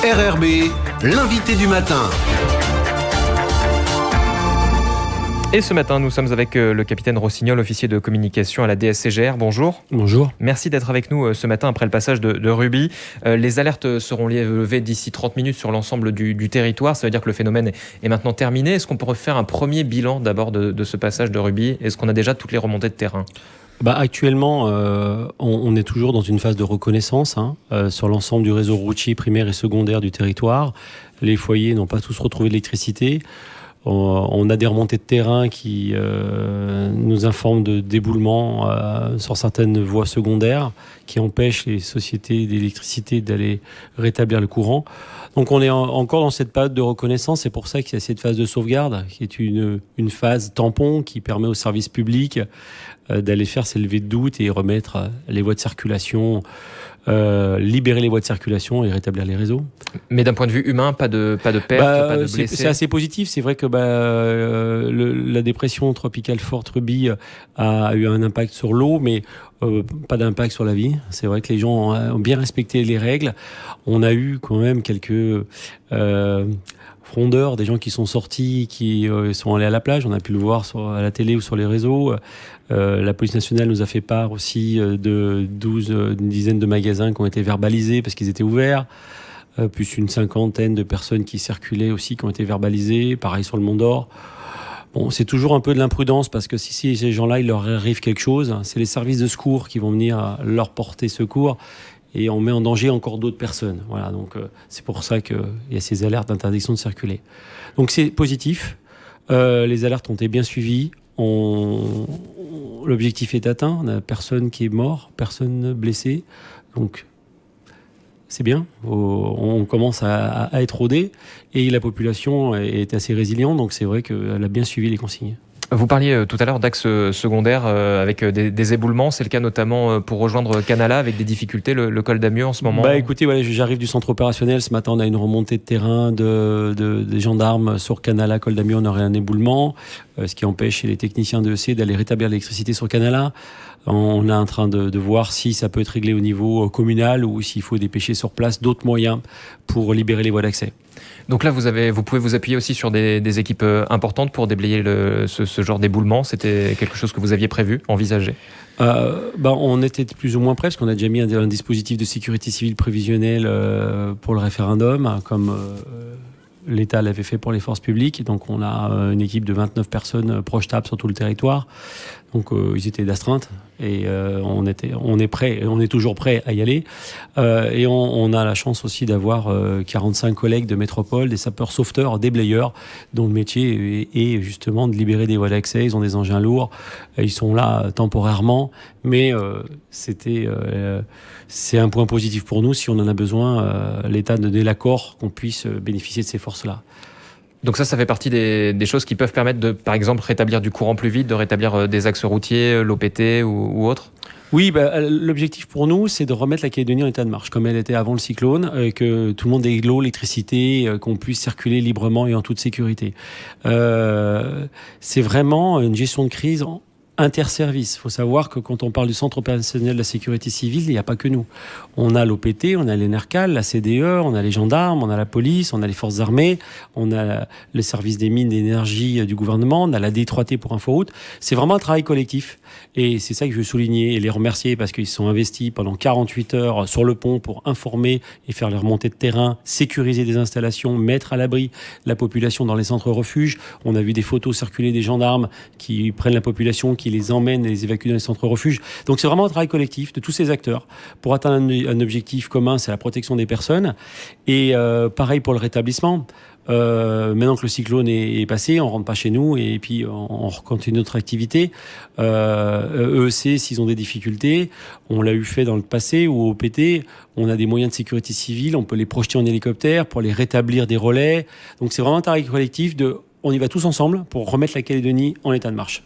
RRB, l'invité du matin. Et ce matin, nous sommes avec le capitaine Rossignol, officier de communication à la DSCGR. Bonjour. Bonjour. Merci d'être avec nous ce matin après le passage de Ruby. Les alertes seront levées d'ici 30 minutes sur l'ensemble du territoire. Ça veut dire que le phénomène est maintenant terminé. Est-ce qu'on pourrait faire un premier bilan d'abord de ce passage de Ruby ? Est-ce qu'on a déjà toutes les remontées de terrain ? Actuellement, on est toujours dans une phase de reconnaissance sur l'ensemble du réseau routier primaire et secondaire du territoire. Les foyers n'ont pas tous retrouvé l'électricité. On a des remontées de terrain qui nous informent de déboulements sur certaines voies secondaires qui empêchent les sociétés d'électricité d'aller rétablir le courant. Donc on est encore dans cette période de reconnaissance. C'est pour ça qu'il y a cette phase de sauvegarde qui est une phase tampon qui permet aux services publics d'aller faire ces levées de doute et remettre les voies de circulation, libérer les voies de circulation et rétablir les réseaux. Mais d'un point de vue humain, pas de pertes, pas de blessés. C'est assez positif. C'est vrai que la dépression tropicale forte Ruby a eu un impact sur l'eau, mais pas d'impact sur la vie. C'est vrai que les gens ont bien respecté les règles. On a eu quand même quelques frondeurs, des gens qui sont sortis, qui sont allés à la plage. On a pu le voir à la télé ou sur les réseaux. La police nationale nous a fait part aussi de une dizaine de magasins qui ont été verbalisés parce qu'ils étaient ouverts. Plus une cinquantaine de personnes qui circulaient aussi, qui ont été verbalisées. Pareil sur le Mont d'Or. Bon, c'est toujours un peu de l'imprudence parce que si ces gens-là, il leur arrive quelque chose, c'est les services de secours qui vont venir leur porter secours et on met en danger encore d'autres personnes. Voilà, donc c'est pour ça qu'il y a ces alertes d'interdiction de circuler. Donc c'est positif. Les alertes ont été bien suivies. L'objectif est atteint. On n'a personne qui est mort, personne blessé. Donc c'est bien, on commence à être rodé et la population est assez résiliente, donc c'est vrai qu'elle a bien suivi les consignes. Vous parliez tout à l'heure d'axes secondaires avec des éboulements, c'est le cas notamment pour rejoindre Canala avec des difficultés, le col d'Amieux en ce moment. Écoutez, voilà, j'arrive du centre opérationnel, ce matin on a une remontée de terrain des gendarmes sur Canala, col d'Amieux, on aurait un éboulement, ce qui empêche les techniciens de EC d'aller rétablir l'électricité sur Canala. On est en train de voir si ça peut être réglé au niveau communal ou s'il faut dépêcher sur place d'autres moyens pour libérer les voies d'accès. Donc là, vous pouvez vous appuyer aussi sur des équipes importantes pour déblayer ce genre d'éboulement. C'était quelque chose que vous aviez prévu, envisagé ? On était plus ou moins prêts parce qu'on a déjà mis un dispositif de sécurité civile prévisionnel pour le référendum, comme l'État l'avait fait pour les forces publiques. Donc on a une équipe de 29 personnes projetables sur tout le territoire. Donc ils étaient d'astreinte et on est prêt, on est toujours prêt à y aller. Et on a la chance aussi d'avoir 45 collègues de métropole, des sapeurs sauveteurs, des blayeurs, dont le métier est justement de libérer des voies d'accès. Ils ont des engins lourds, ils sont là temporairement, mais c'est un point positif pour nous. Si on en a besoin, l'État donnait l'accord qu'on puisse bénéficier de ces forces-là. Donc ça fait partie des choses qui peuvent permettre de, par exemple, rétablir du courant plus vite, de rétablir des axes routiers, l'OPT ou autre ? Oui, l'objectif pour nous, c'est de remettre la Calédonie en état de marche, comme elle était avant le cyclone, que tout le monde ait de l'eau, l'électricité, qu'on puisse circuler librement et en toute sécurité. C'est vraiment une gestion de crise interservices. Il faut savoir que quand on parle du centre opérationnel de la sécurité civile, il n'y a pas que nous. On a l'OPT, on a l'ENERCAL, la CDE, on a les gendarmes, on a la police, on a les forces armées, on a le service des mines d'énergie du gouvernement, on a la D3T pour Inforoute. C'est vraiment un travail collectif. Et c'est ça que je veux souligner et les remercier parce qu'ils se sont investis pendant 48 heures sur le pont pour informer et faire les remontées de terrain, sécuriser des installations, mettre à l'abri la population dans les centres refuges. On a vu des photos circuler des gendarmes qui prennent la population, qui les emmènent et les évacuent dans les centres refuges. Donc c'est vraiment un travail collectif de tous ces acteurs pour atteindre un objectif commun, c'est la protection des personnes. Et pareil pour le rétablissement. Maintenant que le cyclone est passé, on rentre pas chez nous et puis on continue notre activité. EEC, s'ils ont des difficultés, on l'a eu fait dans le passé, ou au PT, on a des moyens de sécurité civile, on peut les projeter en hélicoptère pour les rétablir des relais. Donc c'est vraiment un travail collectif on y va tous ensemble pour remettre la Calédonie en état de marche.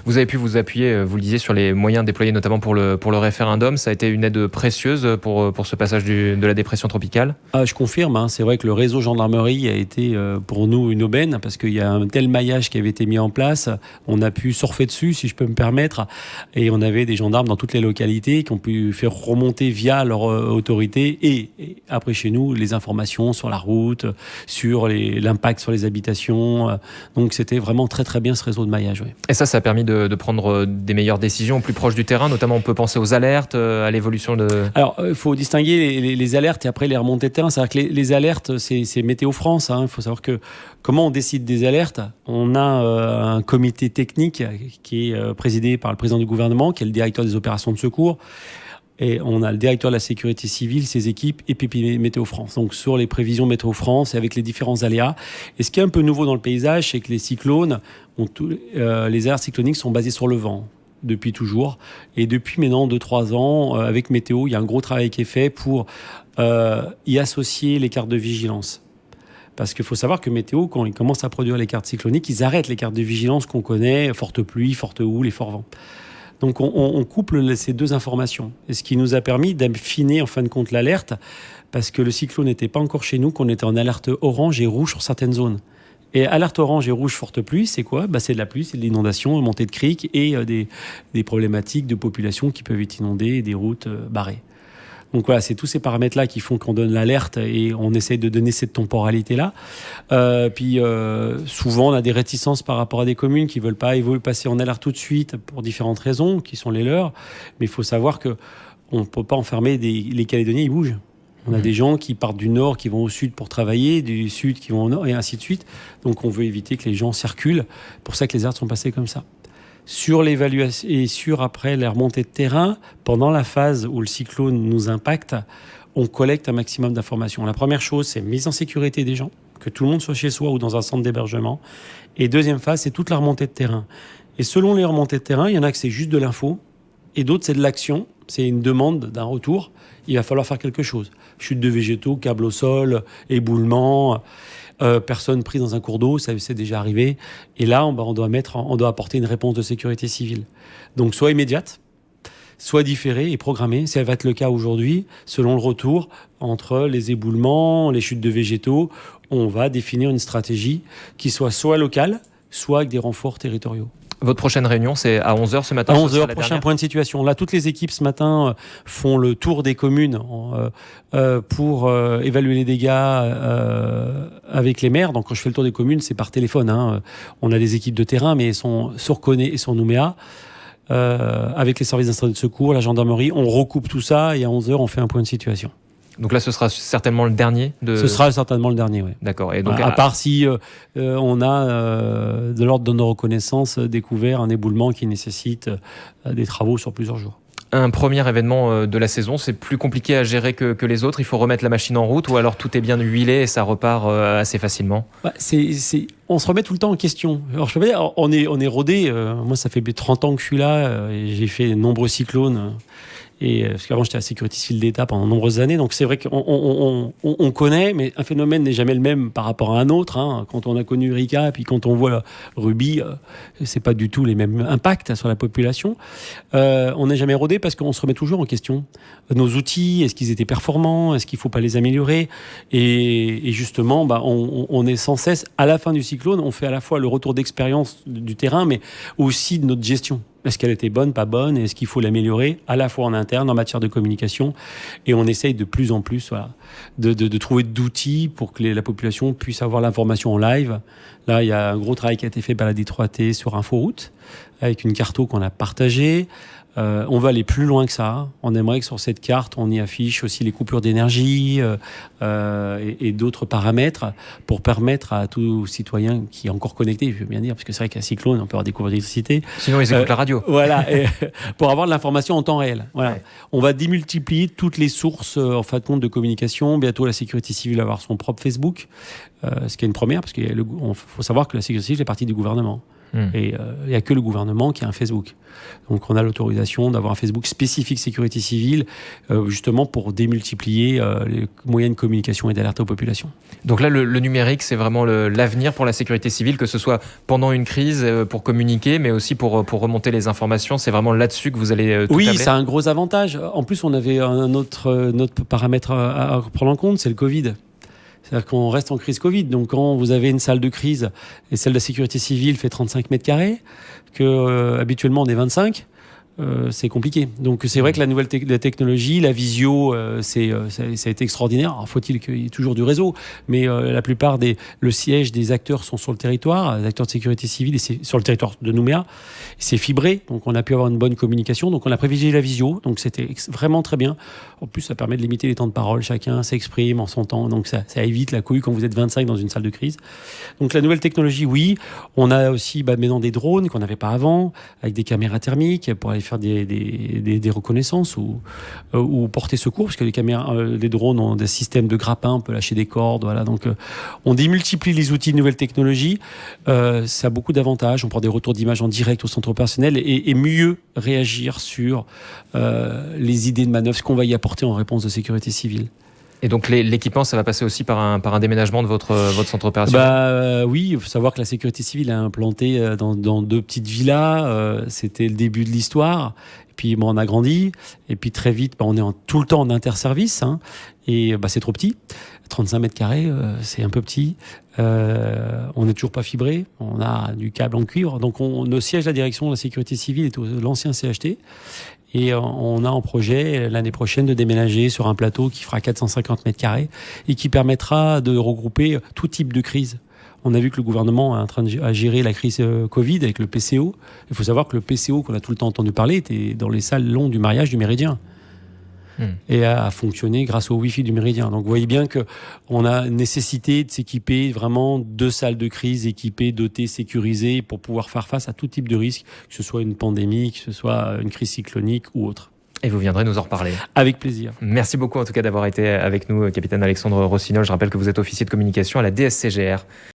Vous avez pu vous appuyer, vous le disiez, sur les moyens déployés notamment pour le référendum. Ça a été une aide précieuse pour ce passage de la dépression tropicale. Je confirme, c'est vrai que le réseau gendarmerie a été pour nous une aubaine parce qu'il y a un tel maillage qui avait été mis en place. On a pu surfer dessus, si je peux me permettre, et on avait des gendarmes dans toutes les localités qui ont pu faire remonter via leur autorité et après chez nous les informations sur la route, sur l'impact sur les habitations. Donc c'était vraiment très très bien ce réseau de maillage. Oui. Et ça a permis de prendre des meilleures décisions plus proches du terrain, notamment on peut penser aux alertes, à l'évolution de... Alors, il faut distinguer les alertes et après les remontées de terrain. C'est-à-dire que les alertes, c'est Météo France. Il faut savoir que comment on décide des alertes. On a un comité technique qui est présidé par le président du gouvernement, qui est le directeur des opérations de secours. Et on a le directeur de la sécurité civile, ses équipes, et puis Météo France. Donc sur les prévisions Météo France et avec les différents aléas. Et ce qui est un peu nouveau dans le paysage, c'est que les cyclones, les alertes cycloniques sont basées sur le vent depuis toujours. Et depuis maintenant 2-3 ans, avec Météo, il y a un gros travail qui est fait pour y associer les cartes de vigilance. Parce qu'il faut savoir que Météo, quand ils commencent à produire les cartes cycloniques, ils arrêtent les cartes de vigilance qu'on connaît, forte pluie, forte houle et fort vent. Donc on couple ces deux informations. Et ce qui nous a permis d'affiner en fin de compte l'alerte, parce que le cyclone n'était pas encore chez nous, qu'on était en alerte orange et rouge sur certaines zones. Et alerte orange et rouge forte pluie, c'est quoi ? C'est de la pluie, c'est de l'inondation, montée de criques et des problématiques de population qui peuvent être inondées et des routes barrées. Donc voilà, c'est tous ces paramètres-là qui font qu'on donne l'alerte et on essaye de donner cette temporalité-là. Souvent, on a des réticences par rapport à des communes qui ne veulent pas passer en alerte tout de suite pour différentes raisons, qui sont les leurs. Mais il faut savoir qu'on ne peut pas enfermer les Calédoniens, ils bougent. On a des gens qui partent du nord, qui vont au sud pour travailler, du sud qui vont au nord, et ainsi de suite. Donc on veut éviter que les gens circulent. C'est pour ça que les alertes sont passées comme ça. Sur l'évaluation et sur après la remontée de terrain, pendant la phase où le cyclone nous impacte, on collecte un maximum d'informations. La première chose, c'est mise en sécurité des gens, que tout le monde soit chez soi ou dans un centre d'hébergement. Et deuxième phase, c'est toute la remontée de terrain. Et selon les remontées de terrain, il y en a que c'est juste de l'info, et d'autres c'est de l'action, c'est une demande d'un retour. Il va falloir faire quelque chose. Chute de végétaux, câble au sol, éboulement... personne prise dans un cours d'eau, ça c'est déjà arrivé. Et là, on doit apporter une réponse de sécurité civile. Donc, soit immédiate, soit différée et programmée. Ça va être le cas aujourd'hui, selon le retour entre les éboulements, les chutes de végétaux. On va définir une stratégie qui soit locale, soit avec des renforts territoriaux. Votre prochaine réunion, c'est à 11h ce matin? À 11h, prochain point de situation. Là, toutes les équipes ce matin font le tour des communes pour évaluer les dégâts avec les maires. Donc, quand je fais le tour des communes, c'est par téléphone. On a des équipes de terrain, mais elles sont sur Coné et sur Nouméa. Avec les services d'incendie de secours, la gendarmerie, on recoupe tout ça et à 11h, on fait un point de situation. Donc là, ce sera certainement le dernier Ce sera certainement le dernier, oui. D'accord. Et donc, à part si on a, de l'ordre de nos reconnaissances, découvert un éboulement qui nécessite des travaux sur plusieurs jours. Un premier événement de la saison, c'est plus compliqué à gérer que les autres. Il faut remettre la machine en route ou alors tout est bien huilé et ça repart assez facilement. On se remet tout le temps en question. Alors, je peux pas dire, on est rodé. Moi, ça fait 30 ans que je suis là et j'ai fait de nombreux cyclones. Parce qu'avant, j'étais à la sécurité civile d'État pendant de nombreuses années. Donc, c'est vrai qu'on connaît, mais un phénomène n'est jamais le même par rapport à un autre. Quand on a connu Erika et puis quand on voit Ruby, c'est pas du tout les mêmes impacts sur la population. On n'est jamais rodé parce qu'on se remet toujours en question. Nos outils, est-ce qu'ils étaient performants? Est-ce qu'il faut pas les améliorer? Et justement, on est sans cesse, à la fin du cyclone, on fait à la fois le retour d'expérience du terrain, mais aussi de notre gestion. Est-ce qu'elle était bonne, pas bonne? Est-ce qu'il faut l'améliorer à la fois en interne, en matière de communication? Et on essaye de plus en plus de trouver d'outils pour que la population puisse avoir l'information en live. Là, il y a un gros travail qui a été fait par la D3T sur Inforoute, avec une carto qu'on a partagée. On va aller plus loin que ça. On aimerait que sur cette carte, on y affiche aussi les coupures d'énergie et d'autres paramètres pour permettre à tout citoyen qui est encore connecté, je veux bien dire, parce que c'est vrai qu'à cyclone, on peut avoir des coupures d'électricité. Sinon, ils écoutent la radio. Voilà, pour avoir de l'information en temps réel. Voilà. Ouais. On va démultiplier toutes les sources en fin de compte de communication. Bientôt, la sécurité civile va avoir son propre Facebook, ce qui est une première, parce qu'il faut savoir que la sécurité civile fait partie du gouvernement. Et il n'y a que le gouvernement qui a un Facebook. Donc on a l'autorisation d'avoir un Facebook spécifique sécurité civile, justement pour démultiplier les moyens de communication et d'alerte aux populations. Donc là, le numérique, c'est vraiment l'avenir pour la sécurité civile, que ce soit pendant une crise pour communiquer, mais aussi pour remonter les informations. C'est vraiment là-dessus que vous allez tout tabler. C'est un gros avantage. En plus, on avait un autre paramètre à prendre en compte, c'est le Covid. C'est-à-dire qu'on reste en crise Covid. Donc, quand vous avez une salle de crise et celle de la sécurité civile fait 35 mètres carrés, que habituellement on est 25, c'est compliqué. Donc, c'est vrai que la nouvelle la technologie, la visio, ça a été extraordinaire. Alors, faut-il qu'il y ait toujours du réseau, mais la plupart le siège des acteurs sont sur le territoire, les acteurs de sécurité civile, et c'est sur le territoire de Nouméa. C'est fibré, donc on a pu avoir une bonne communication. Donc, on a privilégié la visio, donc c'était vraiment très bien. En plus, ça permet de limiter les temps de parole. Chacun s'exprime en son temps, donc ça évite la couille quand vous êtes 25 dans une salle de crise. Donc, la nouvelle technologie, oui. On a aussi maintenant des drones qu'on n'avait pas avant, avec des caméras thermiques pour aller faire des reconnaissances ou porter secours, parce que les drones ont des systèmes de grappin, on peut lâcher des cordes, voilà. Donc on démultiplie les outils de nouvelles technologies, ça a beaucoup d'avantages, on prend des retours d'image en direct au centre opérationnel et mieux réagir sur les idées de manœuvre, ce qu'on va y apporter en réponse de sécurité civile. Et donc l'équipement, ça va passer aussi par un déménagement de votre centre opérationnel. Oui, il faut savoir que la sécurité civile a implanté dans 2 petites villas. C'était le début de l'histoire. Et puis on a grandi. Et puis très vite, on est tout le temps en interservice. Et c'est trop petit. 35 mètres carrés, c'est un peu petit. On n'est toujours pas fibré. On a du câble en cuivre. Donc nos sièges de la direction de la sécurité civile est l'ancien CHT. Et on a en projet l'année prochaine de déménager sur un plateau qui fera 450 mètres carrés et qui permettra de regrouper tout type de crise. On a vu que le gouvernement est en train de gérer la crise Covid avec le PCO. Il faut savoir que le PCO, qu'on a tout le temps entendu parler, était dans les salles longues du mariage du Méridien. Et a fonctionné grâce au Wi-Fi du Méridien. Donc vous voyez bien qu'on a nécessité de s'équiper vraiment de salles de crise équipées, dotées, sécurisées pour pouvoir faire face à tout type de risque, que ce soit une pandémie, que ce soit une crise cyclonique ou autre. Et vous viendrez nous en reparler. Avec plaisir. Merci beaucoup en tout cas d'avoir été avec nous, capitaine Alexandre Rossignol. Je rappelle que vous êtes officier de communication à la DSCGR.